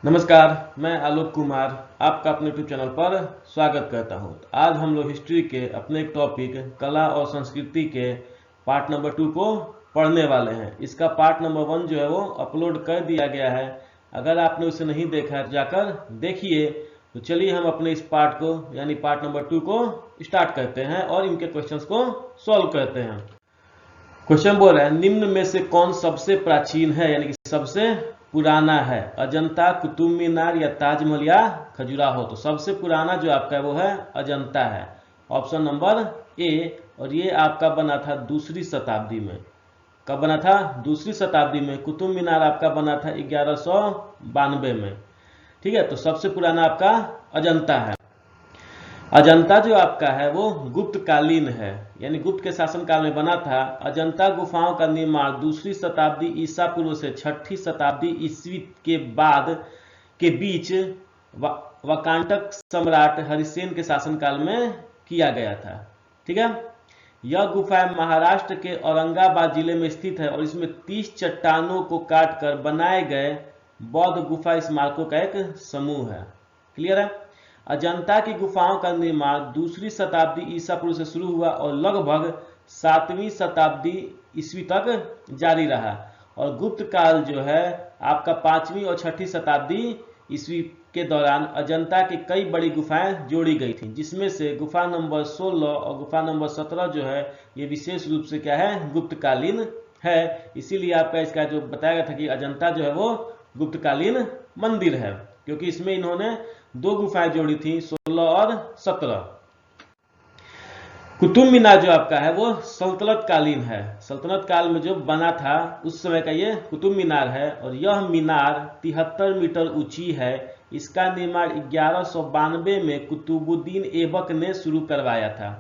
नमस्कार, मैं आलोक कुमार आपका अपने यूट्यूब चैनल पर स्वागत करता हूं। आज हम लोग हिस्ट्री के अपने एक टॉपिक कला और संस्कृति के पार्ट नंबर 2 को पढ़ने वाले हैं। इसका पार्ट नंबर 1 जो है वो अपलोड कर दिया गया है। अगर आपने उसे नहीं देखा है तो जाकर देखिए। तो चलिए हम अपने इस पार्ट को यानी पार्ट नंबर 2 को स्टार्ट करते हैं और इनके क्वेश्चंस को सॉल्व करते हैं। क्वेश्चन बोल रहा है निम्न में से कौन सबसे प्राचीन है यानी कि सबसे पुराना है, अजंता, कुतुब मीनार या ताजमहल या खजुराहो। तो सबसे पुराना जो आपका है वो है अजंता है, ऑप्शन नंबर ए। और ये आपका बना था दूसरी शताब्दी में। कब बना था? दूसरी शताब्दी में। कुतुब मीनार आपका बना था 1192 में। ठीक है, तो सबसे पुराना आपका अजंता है। अजंता जो आपका है वो गुप्त कालीन है, यानी गुप्त के शासनकाल में बना था। अजंता गुफाओं का निर्माण दूसरी शताब्दी ईसा पूर्व से छठी शताब्दी ईस्वी के बाद के बीच वाकाटक सम्राट हरिसेन के शासनकाल में किया गया था। ठीक है, यह गुफा महाराष्ट्र के औरंगाबाद जिले में स्थित है और इसमें 30 चट्टानों को काटकर बनाए गए बौद्ध गुफा स्मारकों का एक समूह है। क्लियर है? अजंता की गुफाओं का निर्माण दूसरी शताब्दी ईसा पूर्व से शुरू हुआ और लगभग 7वीं शताब्दी ईस्वी तक जारी रहा। और गुप्त काल जो है आपका 5वीं और 6ठी शताब्दी ईस्वी के दौरान अजंता की कई बड़ी गुफाएं जोड़ी गई थी, जिसमें से गुफा नंबर 16 और गुफा नंबर 17 जो है ये विशेष रूप से क्या है, गुप्तकालीन है। इसीलिए आपका इसका जो बताया गया था कि अजंता जो है वो गुप्तकालीन मंदिर है, क्योंकि इसमें इन्होंने दो गुफाएं जोड़ी थी, 16 और 17। कुतुब मीनार जो आपका है वो सल्तनत कालीन है। सल्तनत काल में जो बना था उस समय का ये कुतुब मीनार है और यह मीनार 73 मीटर ऊंची है। इसका निर्माण 1192 में कुतुबुद्दीन ऐबक ने शुरू करवाया था।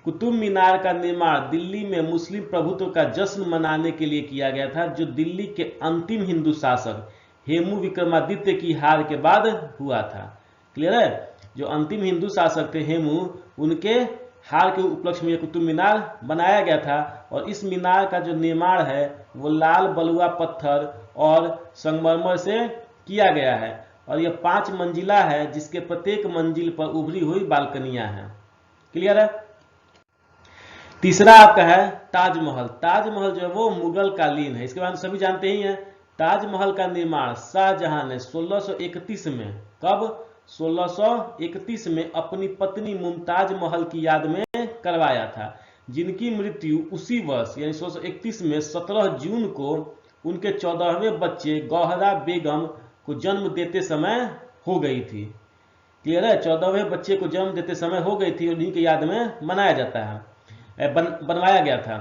कुतुब मीनार का निर्माण दिल्ली में मुस्लिम प्रभुत्व का जश्न मनाने के लिए किया गया था, जो दिल्ली के अंतिम हिंदू शासक हेमू विक्रमादित्य की हार के बाद हुआ था। क्लियर है? जो अंतिम हिंदू शासक थे हेमू, उनके हार के उपलक्ष्य में कुतुब मीनार बनाया गया था। और इस मीनार का जो निर्माण है वो लाल बलुआ पत्थर और संगमरमर से किया गया है और यह 5 मंजिला है, जिसके प्रत्येक मंजिल पर उभरी हुई बालकनियां हैं। क्लियर है? तीसरा आपका है ताजमहल। ताजमहल जो है वो मुगल कालीन है, इसके बारे में सभी जानते ही हैं। ताजमहल का निर्माण शाहजहां ने 1631 में, कब? 1631 में अपनी पत्नी मुमताज महल की याद में करवाया था, जिनकी मृत्यु उसी वर्ष यानी 1631 में 17 जून को उनके 14वें बच्चे गौहरा बेगम को जन्म देते समय हो गई थी। क्लियर है? 14वें बच्चे को जन्म देते समय हो गई थी और उन्हीं की याद में मनाया जाता है, बनवाया गया था।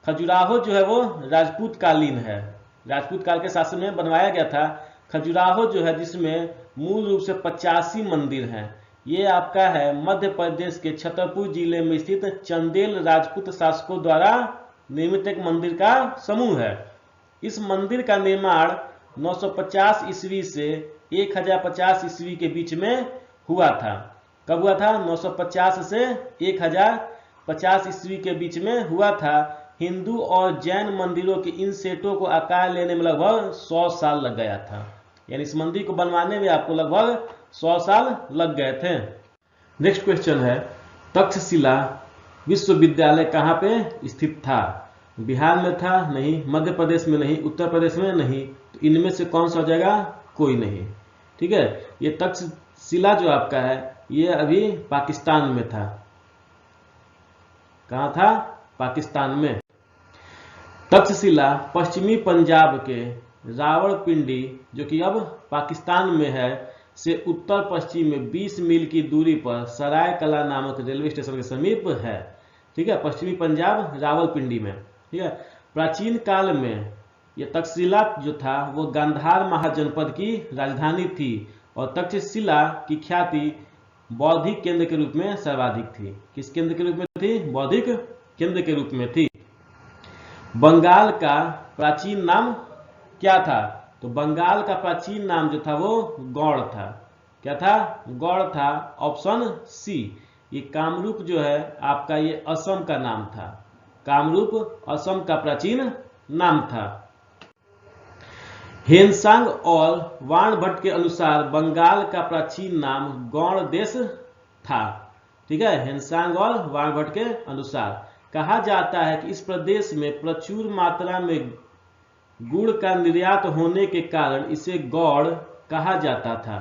खजुराहो जो है वो राजपूत कालीन है, राजपूत काल के शासन में बनवाया गया था। खजुराहो जो है जिसमें मूल रूप से 85 मंदिर हैं। ये आपका है मध्य प्रदेश के छतरपुर जिले में स्थित चंदेल राजपूत शासकों द्वारा निर्मित एक मंदिर का समूह है। इस मंदिर का निर्माण 950 ईस्वी से 1050 ईस्वी के बीच में हुआ था। कब हुआ था? 950 से 1050 ईस्वी के बीच में हुआ था। हिंदू और जैन मंदिरों के इन सेटों को आकार लेने में लगभग 100 साल लग गया था, यानी इस मंदिर को बनवाने में आपको लगभग 100 साल लग गए थे। नेक्स्ट क्वेश्चन है तक्षशिला विश्वविद्यालय कहाँ पे स्थित था? बिहार में था? नहीं। मध्य प्रदेश में नहीं। उत्तर प्रदेश में नहीं। तो इनमें से कौन सा हो जाएगा? कोई नहीं। ठीक है, ये तक्षशिला जो आपका है ये अभी पाकिस्तान में था। कहाँ था? पाकिस्तान में। तक्षशिला पश्चिमी पंजाब के रावलपिंडी, जो कि अब पाकिस्तान में है, से उत्तर पश्चिम में 20 मील की दूरी पर सराय कला नामक रेलवे स्टेशन के समीप है। ठीक है, पश्चिमी पंजाब रावलपिंडी में। ठीक है, प्राचीन काल में यह तक्षशिला जो था वो गांधार महाजनपद की राजधानी थी और तक्षशिला की ख्याति बौद्धिक केंद्र के रूप में सर्वाधिक थी। किस केंद्र के रूप में थी? बौद्धिक केंद्र के रूप में थी। बंगाल का प्राचीन नाम क्या था? तो बंगाल का प्राचीन नाम जो था वो गौड़ था। क्या था? गौड़ था, ऑप्शन सी। ये कामरूप जो है आपका ये असम का नाम था। कामरूप असम का प्राचीन नाम था। हेनसांग और वाणभट्ट के अनुसार बंगाल का प्राचीन नाम गौड़ देश था। ठीक है, हेनसांग और वाणभट्ट के अनुसार कहा जाता है कि इस प्रदेश में प्रचुर मात्रा में गुड़ का निर्यात होने के कारण इसे गौड़ कहा जाता था।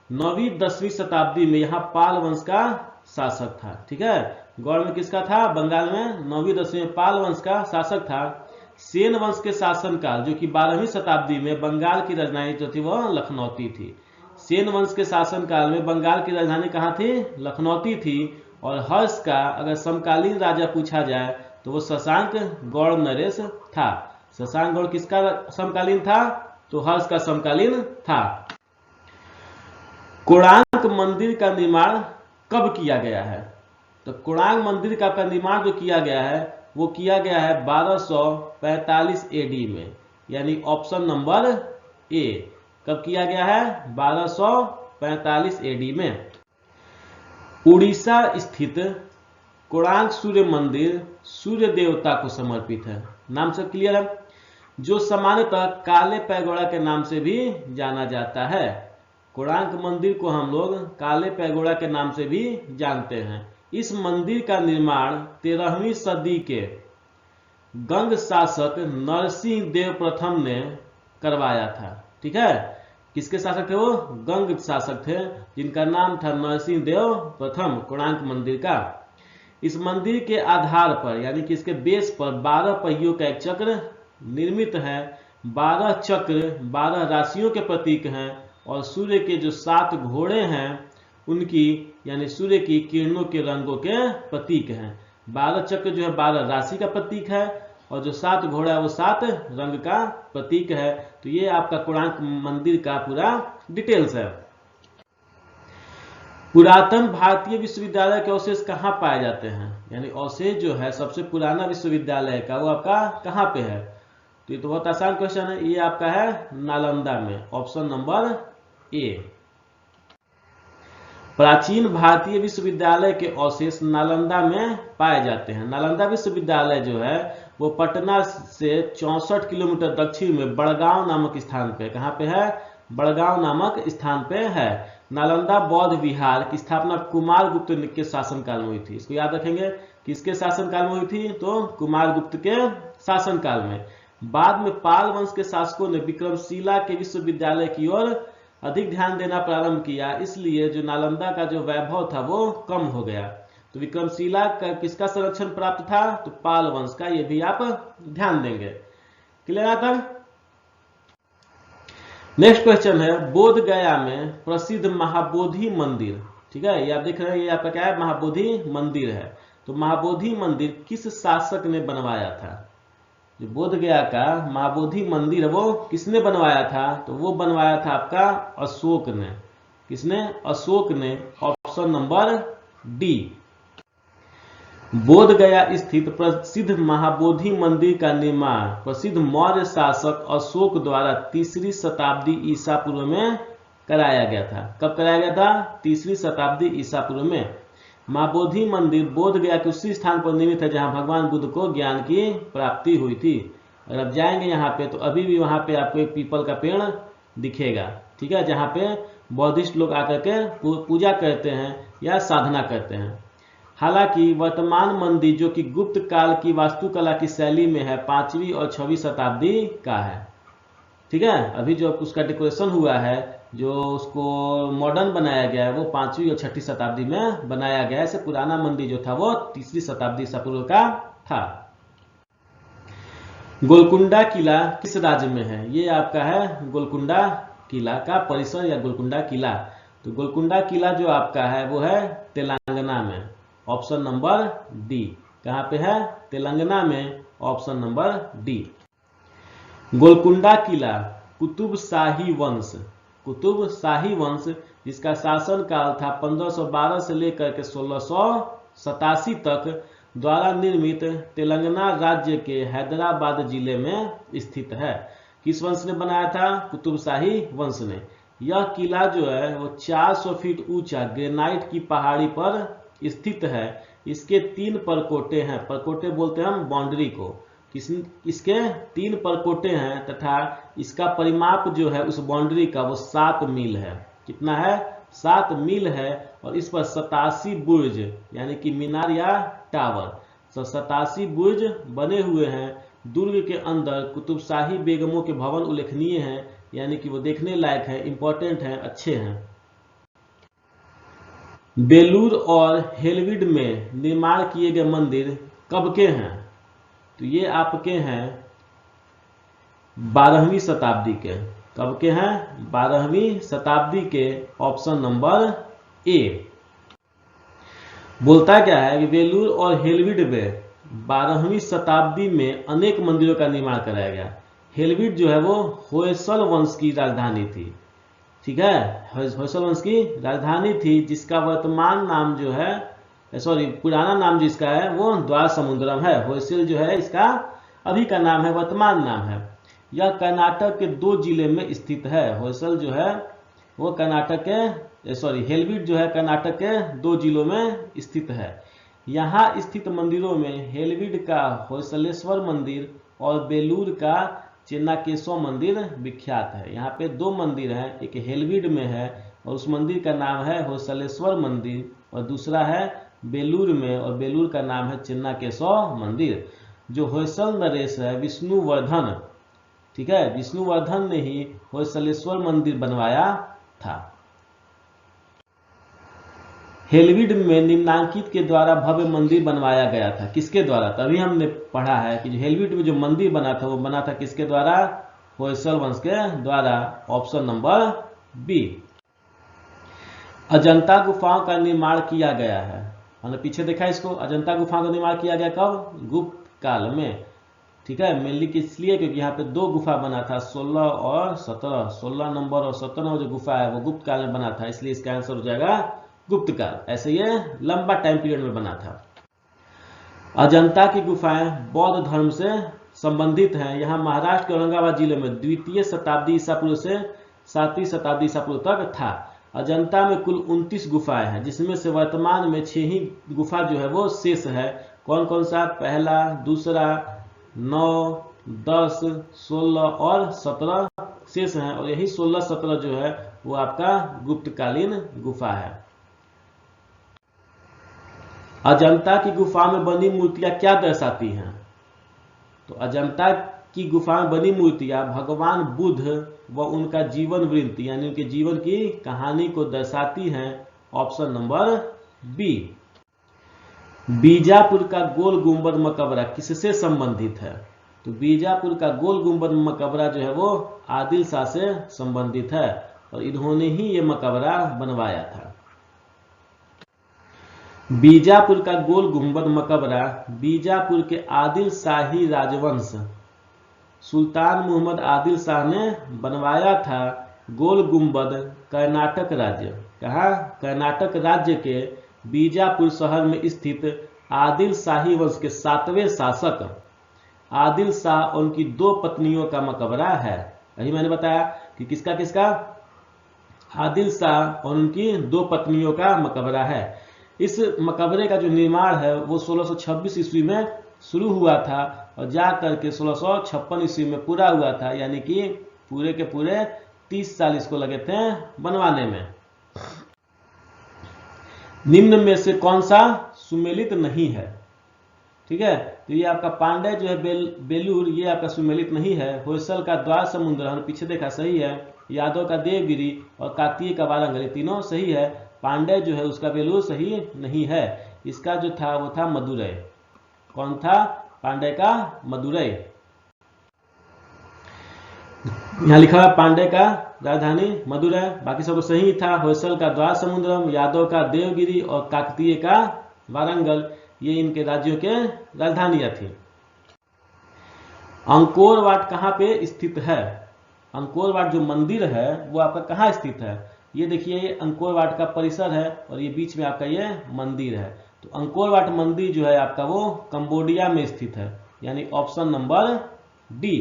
9वीं 10वीं शताब्दी में यहाँ पाल वंश का शासक था। ठीक है, गौड़ में किसका था? बंगाल में 9वीं 10वीं में पाल वंश का शासक था। सेन वंश के शासनकाल जो कि 12वीं शताब्दी में बंगाल की राजधानी जो थी वह लखनौती थी। सेन वंश के शासनकाल में बंगाल की राजधानी कहाँ थी? लखनौती थी। और हर्ष का अगर समकालीन राजा पूछा जाए तो वो शशांक गौड़ नरेश था। शशांक गौड़ किसका समकालीन था? तो हर्ष का समकालीन था। कोणार्क मंदिर का निर्माण कब किया गया है? तो कोणार्क मंदिर का निर्माण जो किया गया है वो किया गया है 1245 एडी में, यानी ऑप्शन नंबर ए। कब किया गया है? 1245 एडी में। उड़ीसा स्थित कोणार्क सूर्य मंदिर सूर्य देवता को समर्पित है। नाम से क्लियर है? जो सामान्यतः काले पैगोड़ा के नाम से भी जाना जाता है। कोणार्क मंदिर को हम लोग काले पैगोड़ा के नाम से भी जानते हैं। इस मंदिर का निर्माण 13वीं सदी के गंग शासक नरसिंह देव प्रथम ने करवाया था। ठीक है, किसके शासक थे वो? गंग शासक थे जिनका नाम था नरसिंह देव प्रथम। कोणार्क मंदिर का इस मंदिर के आधार पर यानी कि इसके बेस पर 12 पहियों का एक चक्र निर्मित है। 12 चक्र 12 राशियों के प्रतीक हैं और सूर्य के जो 7 घोड़े हैं उनकी यानी सूर्य की किरणों के रंगों के प्रतीक हैं। 12 चक्र जो है 12 राशि का प्रतीक है और जो 7 घोड़ा है वो 7 रंग का प्रतीक है। तो ये आपका कोणार्क मंदिर का पूरा डिटेल्स है। पुरातन भारतीय विश्वविद्यालय के अवशेष कहाँ पाए जाते हैं? यानी अवशेष जो है सबसे पुराना विश्वविद्यालय का वो आपका कहाँ पे है? तो ये तो बहुत आसान क्वेश्चन है। ये आपका है नालंदा में, ऑप्शन नंबर ए। प्राचीन भारतीय विश्वविद्यालय के अवशेष नालंदा में पाए जाते हैं। नालंदा विश्वविद्यालय जो है वो पटना से 64 किलोमीटर दक्षिण में बड़गांव नामक स्थान पे, कहाँ पे है? बड़गांव नामक स्थान पे है। नालंदा बौद्ध विहार की स्थापना कुमारगुप्त के शासनकाल में हुई थी। इसको याद रखेंगे, किसके शासनकाल में हुई थी? तो कुमारगुप्त के शासनकाल में। बाद में पाल वंश के शासकों ने विक्रमशिला के विश्वविद्यालय की ओर अधिक ध्यान देना प्रारंभ किया, इसलिए जो नालंदा का जो वैभव था वो कम हो गया। तो विक्रमशिला का किसका संरक्षण प्राप्त था? तो पाल वंश का। ये भी आप ध्यान देंगे। क्लियर आता? नेक्स्ट क्वेश्चन है बोध गया में प्रसिद्ध महाबोधि मंदिर। ठीक है, ये आप देख रहे हैं, ये आपका क्या है? महाबोधि मंदिर है। तो महाबोधि मंदिर किस शासक ने बनवाया था? जो बोध गया का महाबोधि मंदिर है वो किसने बनवाया था? तो वो बनवाया था आपका अशोक ने। किसने? अशोक ने, ऑप्शन नंबर डी। बोध गया स्थित प्रसिद्ध महाबोधि मंदिर का निर्माण प्रसिद्ध मौर्य शासक अशोक द्वारा 3री शताब्दी ईसा पूर्व में कराया गया था। कब कराया गया था? 3री शताब्दी ईसा पूर्व में। महाबोधि मंदिर बोध गया के उसी स्थान पर निर्मित है जहां भगवान बुद्ध को ज्ञान की प्राप्ति हुई थी। अगर आप जाएंगे यहाँ पे तो अभी भी वहां पे आपको एक पीपल का पेड़ दिखेगा। ठीक है, जहाँ पे बौद्धिस्ट लोग आकर के पूजा करते हैं या साधना करते हैं। हालांकि वर्तमान मंदिर जो कि गुप्त काल की वास्तुकला की शैली में है 5वीं और 6वीं शताब्दी का है। ठीक है, अभी जो उसका डेकोरेशन हुआ है, जो उसको मॉडर्न बनाया गया है, वो 5वीं और 6ठी शताब्दी में बनाया गया है। ऐसे पुराना मंदिर जो था वो 3री शताब्दी ईसा पूर्व का था। गोलकुंडा किला किस राज्य में है? ये आपका है गोलकुंडा किला का परिसर या गोलकुंडा किला। तो गोलकुंडा किला जो आपका है वो है तेलंगाना में, ऑप्शन नंबर डी। कहाँ पे है? तेलंगाना में, ऑप्शन नंबर डी। गोलकुंडा किला कुतुब शाही वंश जिसका शासन काल था 1512 से लेकर के 1687 तक द्वारा निर्मित तेलंगाना राज्य के हैदराबाद जिले में स्थित है। किस वंश ने बनाया था? कुतुब शाही वंश ने। यह किला जो है वो 400 फीट ऊंचा ग्रेनाइट की पहाड़ी पर स्थित है। इसके 3 परकोटे हैं, परकोटे बोलते हैं हम बाउंड्री को। इसके 3 परकोटे हैं तथा इसका परिमाप जो है उस बाउंड्री का वो 7 मील है। कितना है? 7 मील है। और इस पर 87 बुर्ज यानी कि मीनार या टावर, 87 बुर्ज बने हुए हैं। दुर्ग के अंदर कुतुबशाही बेगमों के भवन उल्लेखनीय हैं, यानी कि वो देखने लायक है, इंपॉर्टेंट हैं, अच्छे हैं। बेलूर और हेलविड में निर्माण किए गए मंदिर कब के हैं? तो ये आपके हैं 12वीं शताब्दी के। कब के हैं? 12वीं शताब्दी के। Option number A. बोलता क्या है कि बेलूर और हेलविड में 12वीं शताब्दी में अनेक मंदिरों का निर्माण कराया गया। हेलविड जो है वो होयसल वंश की राजधानी थी। ठीक है, होयसल वंश की राजधानी थी, जिसका वर्तमान नाम जो है, सॉरी पुराना नाम जिसका है वो द्वार समुद्रम है। होयसल जो है इसका अभी का नाम है, वर्तमान नाम है। यह कर्नाटक के 2 जिले में स्थित है। होयसल जो है वो कर्नाटक के, सॉरी हेलविड जो है कर्नाटक के 2 जिलों में स्थित है। यहाँ स्थित मंदिरों में हेलविड का होयसलेश्वर मंदिर और बेलूर का चेन्नाकेशव मंदिर विख्यात है। यहाँ पे 2 मंदिर हैं, एक हेलविड में है और उस मंदिर का नाम है होयसलेश्वर मंदिर, और दूसरा है बेलूर में और बेलूर का नाम है चेन्नाकेशव मंदिर। जो होयसल नरेश है विष्णुवर्धन, ठीक है, विष्णुवर्धन ने ही होयसलेश्वर मंदिर बनवाया था। हेलविड में निम्नांकित के द्वारा भव्य मंदिर बनवाया गया था। किसके द्वारा? तभी हमने पढ़ा है कि हेलविड में जो मंदिर बना था वो बना था किसके द्वारा? होयसल वंश के द्वारा। Option number B. अजंता गुफाओं का निर्माण किया गया है। हमने पीछे देखा इसको, अजंता गुफाओं का निर्माण किया गया कब? गुप्त काल में। ठीक है, मेनली इसलिए क्योंकि यहाँ पे 2 गुफा बना था, 16 और 17। 16 नंबर और 17 नंबर जो गुफा है वो गुप्त काल में बना था, इसलिए इसका आंसर हो जाएगा गुप्त काल। ऐसे ये लंबा टाइम पीरियड में बना था। अजंता की गुफाएं बौद्ध धर्म से संबंधित हैं। यहाँ महाराष्ट्र के औरंगाबाद जिले में 2वीं शताब्दी ईसा पूर्व से 7वीं शताब्दी ईसा पूर्व तक था। अजंता में कुल 29 गुफाएं हैं, जिसमें से वर्तमान में 6 ही गुफा जो है वो शेष है। कौन कौन सा? पहला, दूसरा, 9, 10, 16 और 17 शेष हैं, और यही 16, 17 जो है वो आपका गुप्तकालीन गुफा है। अजंता की गुफा में बनी मूर्तियां क्या दर्शाती हैं? तो अजंता की गुफा में बनी मूर्तियां भगवान बुद्ध व उनका जीवन वृत्त यानी उनके जीवन की कहानी को दर्शाती हैं। Option number B. बीजापुर का गोल गुंबद मकबरा किससे संबंधित है? तो बीजापुर का गोल गुंबद मकबरा जो है वो आदिल शाह से संबंधित है, और इन्होंने ही ये मकबरा बनवाया था। बीजापुर का गोल गुंबद मकबरा बीजापुर के आदिल शाही राजवंश सुल्तान मोहम्मद आदिल शाह ने बनवाया था। गोल गुंबद कर्नाटक राज्य, कहा? कर्नाटक राज्य के बीजापुर शहर में स्थित आदिल शाही वंश के 7वें शासक आदिल शाह और उनकी 2 पत्नियों का मकबरा है। यही मैंने बताया कि किसका किसका? आदिल शाह और उनकी 2 पत्नियों का मकबरा है। इस मकबरे का जो निर्माण है वो 1626 ईस्वी में शुरू हुआ था और जा करके 1656 ईस्वी में पूरा हुआ था, यानी कि पूरे के पूरे 30 साल इसको लगे थे बनवाने में। निम्न में से कौन सा सुमेलित नहीं है? ठीक है, तो ये आपका पांडे जो है बेलूर, ये आपका सुमेलित नहीं है। होयसल का द्वार समुद्र हमने पीछे देखा सही है। यादव का देवगिरी और काकतीय का वारंगल तीनों सही है। पांडे जो है उसका बेलूर सही नहीं है। इसका जो था वो था मदुरै। कौन था? पांडे का मदुरै। यहाँ लिखा हुआ पांडे का राजधानी मदुरै, बाकी सब सही था। होयसल का द्वार समुद्रम, यादव का देवगिरी और काकतीय का वारंगल, ये इनके राज्यों के राजधानियां थी। अंकोर वाट कहाँ पे स्थित है? अंकोर वाट जो मंदिर है वो आपका कहाँ स्थित है? ये देखिए, ये अंकोर वाट का परिसर है और ये बीच में आपका ये मंदिर है। तो अंकोर वाट मंदिर जो है आपका वो कंबोडिया में स्थित है, यानी option number D.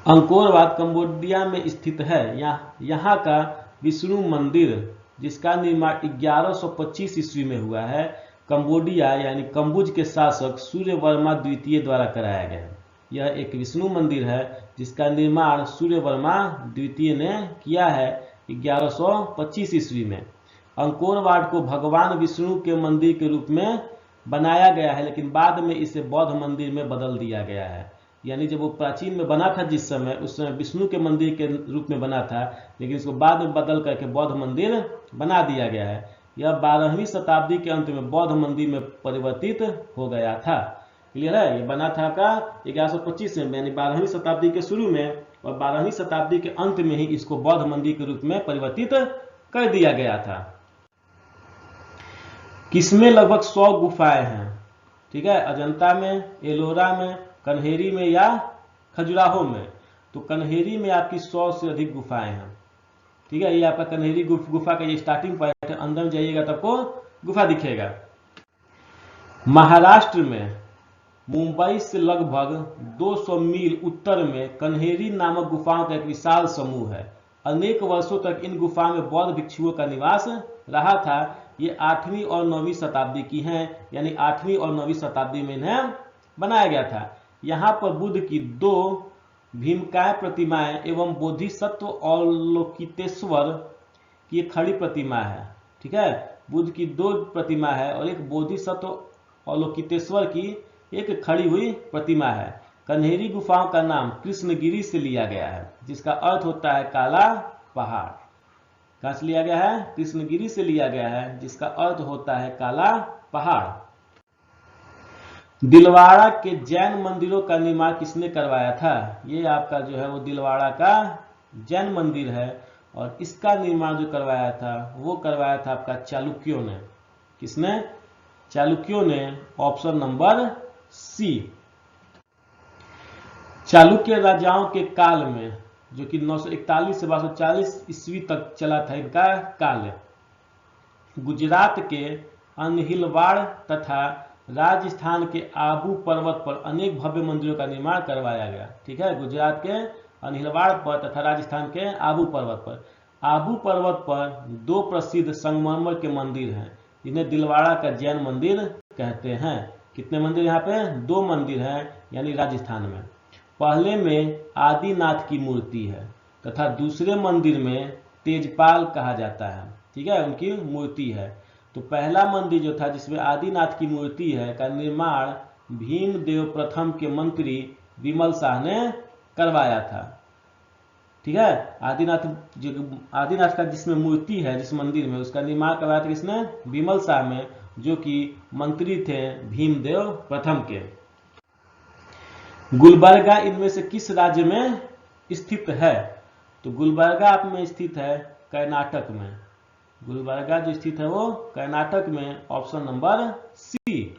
Angkor Wat Cambodia में स्थित है। यहाँ का विष्णु मंदिर जिसका निर्माण 1125 ईस्वी में हुआ है, कंबोडिया यानी कंबुज के शासक सूर्यवर्मा द्वितीय द्वारा कराया गया है। यह एक विष्णु मंदिर है जिसका निर्माण सूर्यवर्मा द्वितीय ने किया है 1125 ईस्वी में। अंकोर वाट को भगवान विष्णु के मंदिर के रूप में बनाया गया है, लेकिन बाद में इसे बौद्ध मंदिर में बदल दिया गया है। यानी जब वो प्राचीन में बना था जिस समय, उस समय विष्णु के मंदिर के रूप में बना था, लेकिन इसको बाद में बदल करके बौद्ध मंदिर बना दिया गया है। यह 12वीं शताब्दी के अंत में बौद्ध मंदिर में परिवर्तित हो गया था। क्लियर है? ये बना था का 1125 में, यानी 12वीं शताब्दी के शुरू में, और 12वीं शताब्दी के अंत में ही इसको बौद्ध मंदिर के रूप में परिवर्तित कर दिया गया था। किसमें लगभग 100 गुफाएं हैं? ठीक है, अजंता में, एलोरा में, कन्हेरी में या खजुराहो में। तो कन्हेरी में आपकी 100 से अधिक गुफाएं हैं। ठीक है, ये आपका कन्हेरी गुफा का ये स्टार्टिंग पॉइंट है। अंदर में जाइएगा तो आपको गुफा दिखेगा। महाराष्ट्र में मुंबई से लगभग 200 मील उत्तर में कन्हेरी नामक गुफाओं का एक विशाल समूह है। अनेक वर्षों तक इन गुफाओं में बौद्ध भिक्षुओं का निवास रहा था। ये 8वीं और 9वीं शताब्दी की हैं, यानी 8वीं और 9वीं शताब्दी में इन्हें बनाया गया था। यहाँ पर बुद्ध की 2 भीमकाय प्रतिमाएं एवं बोधिसत्व और लोकितेश्वर की एक खड़ी प्रतिमा है। ठीक है, बुद्ध की 2 प्रतिमा है और एक बोधिसत्व और लोकितेश्वर की एक खड़ी हुई प्रतिमा है। कन्हेरी गुफाओं का नाम कृष्णगिरी से लिया गया है, जिसका अर्थ होता है काला पहाड़। कहां से लिया गया है? कृष्णगिरी से लिया गया है, जिसका अर्थ होता है काला पहाड़। दिलवाड़ा के जैन मंदिरों का निर्माण किसने करवाया था? ये आपका जो है वो दिलवाड़ा का जैन मंदिर है, और इसका निर्माण जो करवाया था वो करवाया था आपका चालुक्यों ने। किसने? चालुक्यों ने। Option number C. चालुक्य राजाओं के काल में, जो कि 941 से 1240 ईस्वी तक चला था इनका काल, गुजरात के अनहिलवाड़ तथा राजस्थान के आबू पर्वत पर अनेक भव्य मंदिरों का निर्माण करवाया गया। ठीक है, गुजरात के अनहिलवाड़ पर तथा राजस्थान के आबू पर्वत पर। आबू पर्वत पर 2 प्रसिद्ध संगमरमर के मंदिर हैं, जिन्हें दिलवाड़ा का जैन मंदिर कहते हैं। कितने मंदिर यहाँ पे? 2 मंदिर हैं, यानी राजस्थान में। पहले में आदिनाथ की मूर्ति है तथा दूसरे मंदिर में तेजपाल कहा जाता है। ठीक है, उनकी मूर्ति है। तो पहला मंदिर जो था जिसमें आदिनाथ की मूर्ति है का निर्माण भीमदेव प्रथम के मंत्री विमल शाह ने करवाया था। ठीक है, आदिनाथ का जिसमें मूर्ति है जिस मंदिर में, उसका निर्माण करवाया था किसने? विमल शाह में, जो कि मंत्री थे भीमदेव प्रथम के। गुलबर्गा इनमें से किस राज्य में स्थित है? तो गुलबर्गा आप में स्थित है कर्नाटक में। गुलबर्गा जो स्थित है वो कर्नाटक में। Option number C.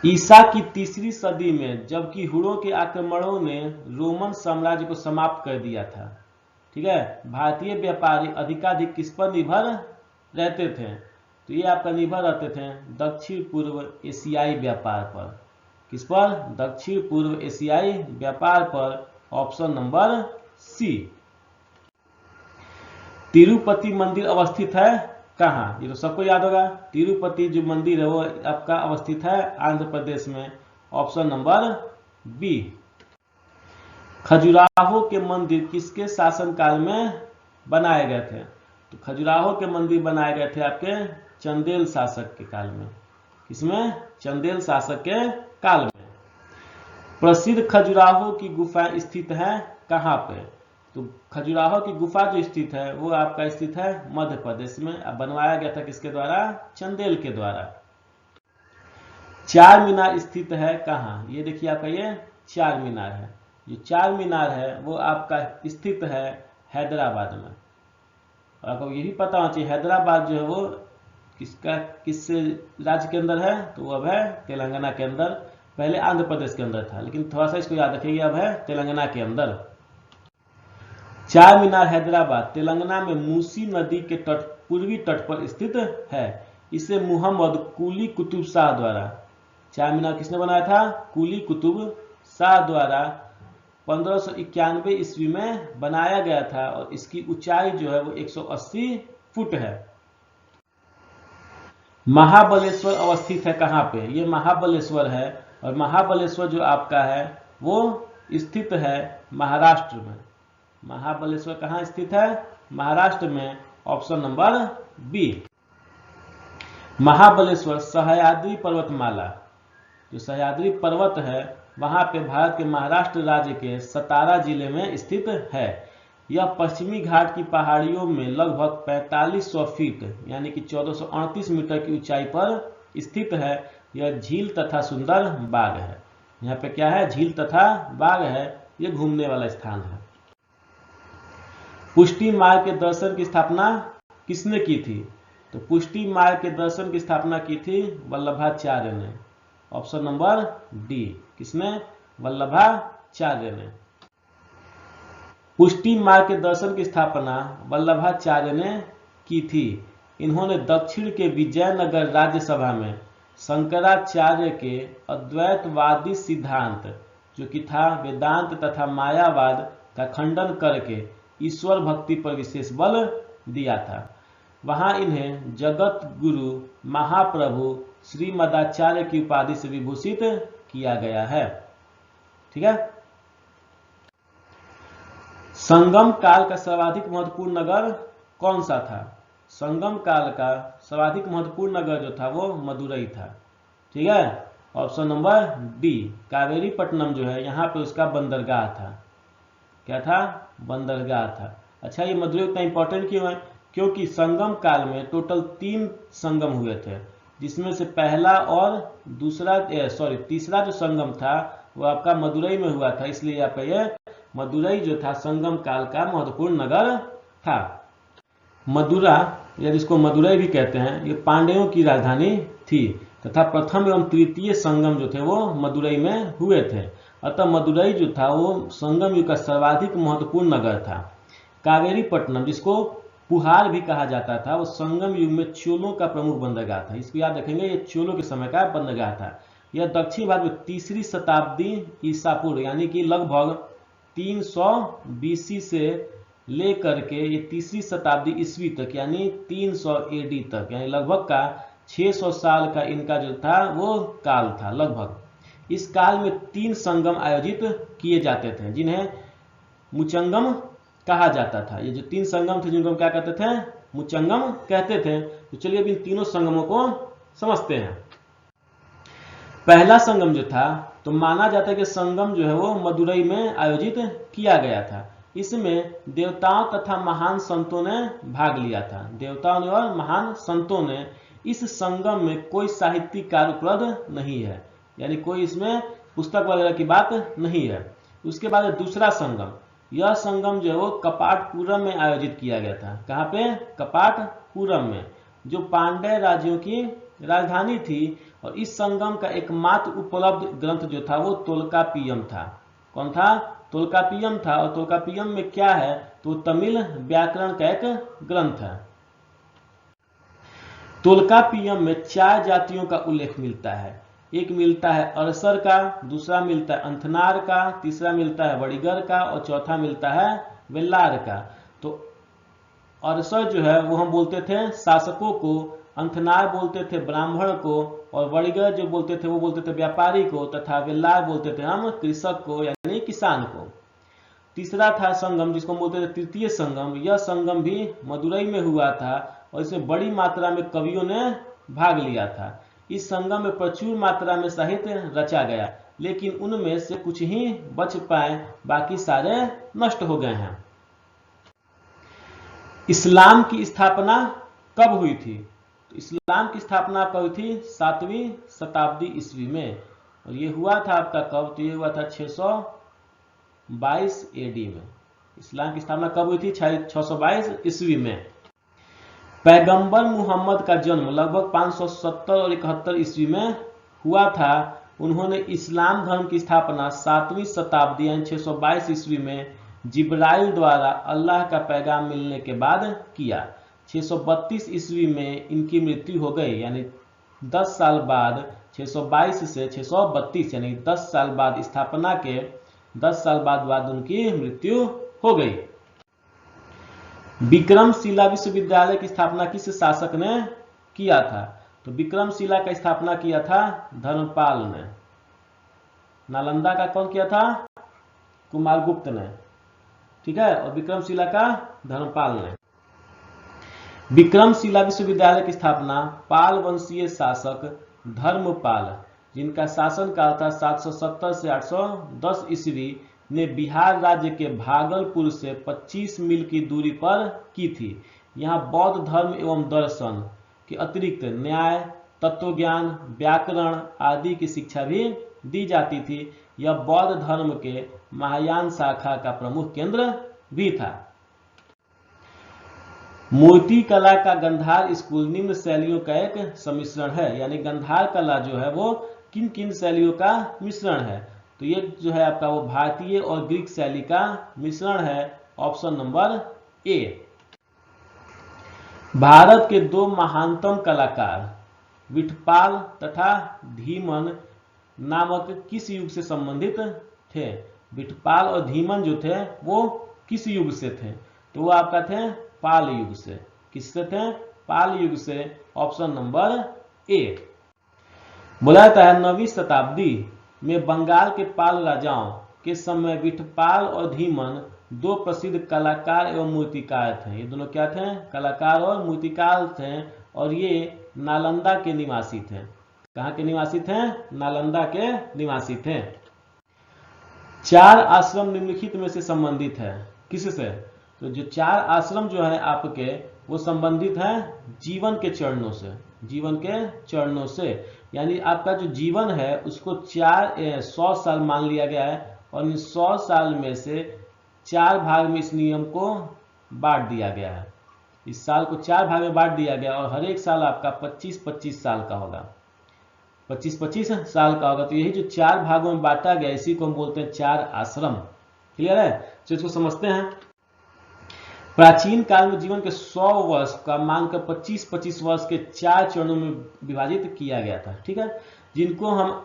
ईसा की 3री सदी में जबकि हुड़ों के आक्रमणों ने रोमन साम्राज्य को समाप्त कर दिया था, ठीक है, भारतीय व्यापारी अधिकाधिक किस पर निर्भर रहते थे? तो ये आपका निर्भर रहते थे दक्षिण पूर्व एशियाई व्यापार पर। किस पर? दक्षिण पूर्व एशियाई व्यापार पर। Option number C. तिरुपति मंदिर अवस्थित है कहाँ? ये तो सबको याद होगा। तिरुपति जो मंदिर है वो आपका अवस्थित है आंध्र प्रदेश में। Option number B. खजुराहो के मंदिर किसके शासनकाल में बनाए गए थे? तो खजुराहो के मंदिर बनाए गए थे आपके चंदेल शासक के काल में। किसमें? चंदेल शासक के काल में। प्रसिद्ध खजुराहो की गुफा स्थित है कहाँ पे? तो खजुराहो की गुफा जो स्थित है वो आपका स्थित है मध्य प्रदेश में। अब बनवाया गया था किसके द्वारा? चंदेल के द्वारा। चार मीनार स्थित है कहाँ? ये देखिए आपका ये चार मीनार है। जो चार मीनार है वो आपका स्थित है हैदराबाद में। और आपको ये भी पता होना चाहिए हैदराबाद जो है वो किस राज्य के अंदर है? तो वो अब है तेलंगाना के अंदर। पहले आंध्र प्रदेश के अंदर था, लेकिन थोड़ा सा इसको याद रखिए अब है तेलंगाना के अंदर। चार मीनार हैदराबाद तेलंगाना में मूसी नदी के पूर्वी तट पर स्थित है। इसे मुहम्मद कुली कुतुब शाह द्वारा, चार मीनार किसने बनाया था? कुली कुतुब शाह द्वारा 1591 ईस्वी में बनाया गया था और इसकी ऊंचाई जो है वो 180 फुट है। महाबलेश्वर अवस्थित है कहाँ पे? ये महाबलेश्वर है और महाबलेश्वर जो आपका है वो स्थित है महाराष्ट्र में। महाबलेश्वर कहाँ स्थित है? महाराष्ट्र में। Option number B. Mahabaleshwar Sahyadri पर्वतमाला, जो सह्याद्री पर्वत है वहां पे भारत के महाराष्ट्र राज्य के सतारा जिले में स्थित है। यह पश्चिमी घाट की पहाड़ियों में लगभग 4500 फीट यानी कि 1438 मीटर की ऊंचाई पर स्थित है। यह झील तथा सुंदर बाग है। यहाँ पे क्या है? झील तथा बाग है। यह घूमने वाला स्थान है। पुष्टि मार्ग के दर्शन की स्थापना किसने की थी? तो पुष्टि मार्ग के दर्शन की स्थापना की थी वल्लभाचार्य ने। Option number D. किसने? वल्लभाचार्य ने। पुष्टि मार्ग के दर्शन की स्थापना वल्लभाचार्य ने की थी। इन्होंने दक्षिण के विजयनगर राज्यसभा में शंकराचार्य के अद्वैतवादी सिद्धांत जो कि था वेदांत तथा मायावाद का खंडन करके ईश्वर भक्ति पर विशेष बल दिया था। वहां इन्हें जगत गुरु महाप्रभु श्रीमदाचार्य की उपाधि से विभूषित किया गया है। ठीक है। संगम काल का सर्वाधिक महत्वपूर्ण नगर कौन सा था? संगम काल का सर्वाधिक महत्वपूर्ण नगर जो था वो मदुरई था। ठीक है। Option number D. Kaveri Pattanam जो है यहाँ पे उसका बंदरगाह था। क्या था? बंदरगाह था। अच्छा, ये मदुरई इतना इंपॉर्टेंट क्यों है? क्योंकि संगम काल में टोटल 3 संगम हुए थे, जिसमें से पहला और तीसरा जो संगम था वो आपका मदुरई में हुआ था। इसलिए यहाँ पे ये मदुरई जो था संगम काल का महत्वपूर्ण नगर था। मदुरा या जिसको मदुरई भी कहते हैं, ये पांड्यों की राजधानी थी तथा प्रथम एवं तृतीय संगम जो थे वो मदुरई में हुए थे। अतः मदुरई जो था वो संगम युग का सर्वाधिक महत्वपूर्ण नगर था। कावेरी पट्टनम जिसको पुहार भी कहा जाता था, वो संगम युग में चोलों का प्रमुख बंदरगाह था। इसको याद रखेंगे, ये चोलों के समय का बंदरगाह था। यह दक्षिण भारत में 3री शताब्दी ईसा पूर्व यानी कि लगभग 300 BC से लेकर के ये 3री शताब्दी ईस्वी तक यानी 300 AD तक यानी लगभग का 600 साल का इनका जो था वो काल था लगभग। इस काल में 3 संगम आयोजित किए जाते थे जिन्हें मुचंगम कहा जाता था। ये जो 3 संगम थे जिनको हम क्या कहते थे? मुचंगम कहते थे। तो चलिए अब इन तीनों संगमों को समझते हैं। पहला संगम जो था तो माना जाता है कि संगम जो है वो मदुरई में आयोजित किया गया था। इसमें देवताओं तथा महान संतों ने भाग लिया था। देवताओं ने और महान संतों ने। इस संगम में कोई साहित्यिक कार्य उपलब्ध नहीं है, यानी कोई इसमें पुस्तक वगैरह की बात नहीं है। उसके बाद दूसरा संगम, यह संगम जो है वो कपाटपुरम में आयोजित किया गया था। कहाँ पे? कपाटपुरम में, जो पांड्य राज्यों की राजधानी थी। और इस संगम का एकमात्र उपलब्ध ग्रंथ जो था वो तोल्कापियम था। कौन था? तोल्कापियम था। और तोल्कापियम में क्या है? तो तमिल व्याकरण का एक ग्रंथ है। तोल्कापियम में 4 जातियों का उल्लेख मिलता है। एक मिलता है अरसर का, दूसरा मिलता है अंथनार का, तीसरा मिलता है वड़िगर का और चौथा मिलता है वेल्लार का। तो अरसर जो है वो हम बोलते थे शासकों को, अंथनार बोलते थे ब्राह्मण को, और वड़िगर जो बोलते थे वो बोलते थे व्यापारी को, तथा वेल्लार बोलते थे हम कृषक को यानी किसान को। तीसरा था संगम जिसको हम बोलते थे तृतीय संगम। यह संगम भी मदुरई में हुआ था और इसमें बड़ी मात्रा में कवियों ने भाग लिया था। इस संगम में प्रचुर मात्रा में साहित्य रचा गया, लेकिन उनमें से कुछ ही बच पाए, बाकी सारे नष्ट हो गए हैं। इस्लाम की स्थापना कब हुई थी? तो इस्लाम की स्थापना कब हुई थी? 7वीं शताब्दी ईस्वी में। और ये हुआ था आपका कब? तो ये हुआ था 622 AD में। इस्लाम की स्थापना कब हुई थी? 622 ईस्वी में। पैगंबर मुहम्मद का जन्म लगभग 570 और 71 ईस्वी में हुआ था। उन्होंने इस्लाम धर्म की स्थापना 7वीं शताब्दी यानी 622 ईस्वी में जिब्राइल द्वारा अल्लाह का पैगाम मिलने के बाद किया। 632 ईस्वी में इनकी मृत्यु हो गई, यानी 10 साल बाद 622 से 632 यानी 10 साल बाद स्थापना के 10 साल बाद उनकी मृत्यु हो गई। विक्रमशिला विश्वविद्यालय की स्थापना किस शासक ने किया था? तो विक्रमशिला का स्थापना किया था धर्मपाल ने। नालंदा का कौन किया था? कुमारगुप्त ने, ठीक है, और विक्रमशिला का धर्मपाल ने। विक्रमशिला विश्वविद्यालय की स्थापना पाल वंशीय शासक धर्मपाल, जिनका शासन काल था 770 से 810 ईस्वी, ने बिहार राज्य के भागलपुर से 25 मील की दूरी पर की थी। यहाँ बौद्ध धर्म एवं दर्शन के अतिरिक्त न्याय, तत्वज्ञान, व्याकरण आदि की शिक्षा भी दी जाती थी। यह बौद्ध धर्म के महायान शाखा का प्रमुख केंद्र भी था। मूर्ति कला का गंधार स्कूल निम्न शैलियों का एक सम्मिश्रण है, यानी गंधार कला जो है वो किन किन शैलियों का मिश्रण है, तो ये जो है आपका वो भारतीय और ग्रीक शैली का मिश्रण है। Option number A. भारत के दो महानतम कलाकार विठपाल तथा धीमन नामक किस युग से संबंधित थे? विठपाल और धीमन जो थे वो किस युग से थे? तो वो आपका थे पाल युग से। किससे थे? पाल युग से। Option number A. बोला जाता है 9वीं शताब्दी में बंगाल के पाल राजाओं के समय विठपाल और धीमन दो प्रसिद्ध कलाकार एवं मूर्तिकार थे। ये दोनों क्या थे? कलाकार और मूर्तिकार थे, और ये नालंदा के निवासी थे। कहाँ के निवासी थे? नालंदा के निवासी थे। 4 आश्रम निम्नलिखित में से संबंधित है। किससे? तो जो 4 आश्रम जो है आपके वो संबंधित है जीवन के चरणों से। जीवन के चरणों से यानी आपका जो जीवन है उसको 100 साल मान लिया गया है, और इन 100 साल में से 4 भाग में इस नियम को बांट दिया गया है। इस साल को 4 भाग में बांट दिया गया, और हर एक साल आपका 25-25 साल का होगा। 25-25 साल का होगा। तो यही जो 4 भागों में बांटा गया इसी को हम बोलते हैं 4 आश्रम। क्लियर है? तो इसको समझते हैं। प्राचीन काल में जीवन के 100 वर्ष का मानकर 25-25 वर्ष के 4 चरणों में विभाजित किया गया था। ठीक है, जिनको हम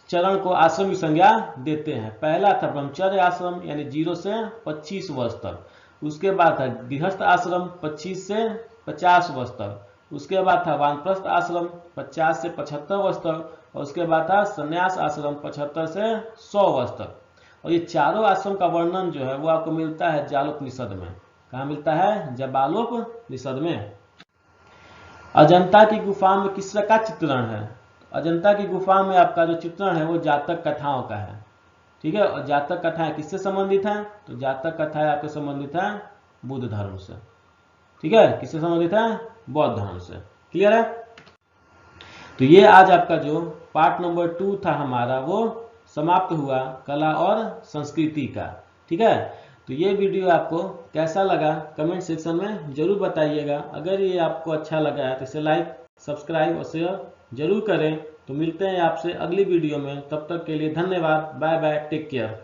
चरण को आश्रम की संज्ञा देते हैं। पहला था ब्रह्मचर्य आश्रम यानी 0 से 25 वर्ष तक। उसके बाद था गृहस्थ आश्रम 25 से 50 वर्ष तक। उसके बाद था वानप्रस्थ आश्रम 50 से 75 वर्ष तक, और उसके बाद था संन्यास आश्रम 75 से 100 वर्ष तक। और ये चारों आश्रम का वर्णन जो है वो आपको मिलता है जालोपनिषद में। कहाँ मिलता है? जाबालोपनिषद में। अजंता की गुफा में किस का चित्रण है? अजंता की गुफा में आपका जो चित्रण है वो जातक कथाओं का है। ठीक है, और जातक कथाएं किससे संबंधित है? तो जातक कथाएं आपके संबंधित है बुद्ध धर्म से। ठीक है, किससे संबंधित है? बौद्ध धर्म से। क्लियर है? तो ये आज आपका जो पार्ट नंबर 2 था हमारा वो समाप्त हुआ, कला और संस्कृति का। ठीक है, तो ये वीडियो आपको कैसा लगा कमेंट सेक्शन में जरूर बताइएगा। अगर ये आपको अच्छा लगा है तो इसे लाइक, सब्सक्राइब और शेयर जरूर करें। तो मिलते हैं आपसे अगली वीडियो में, तब तक के लिए धन्यवाद। Bye bye, take care.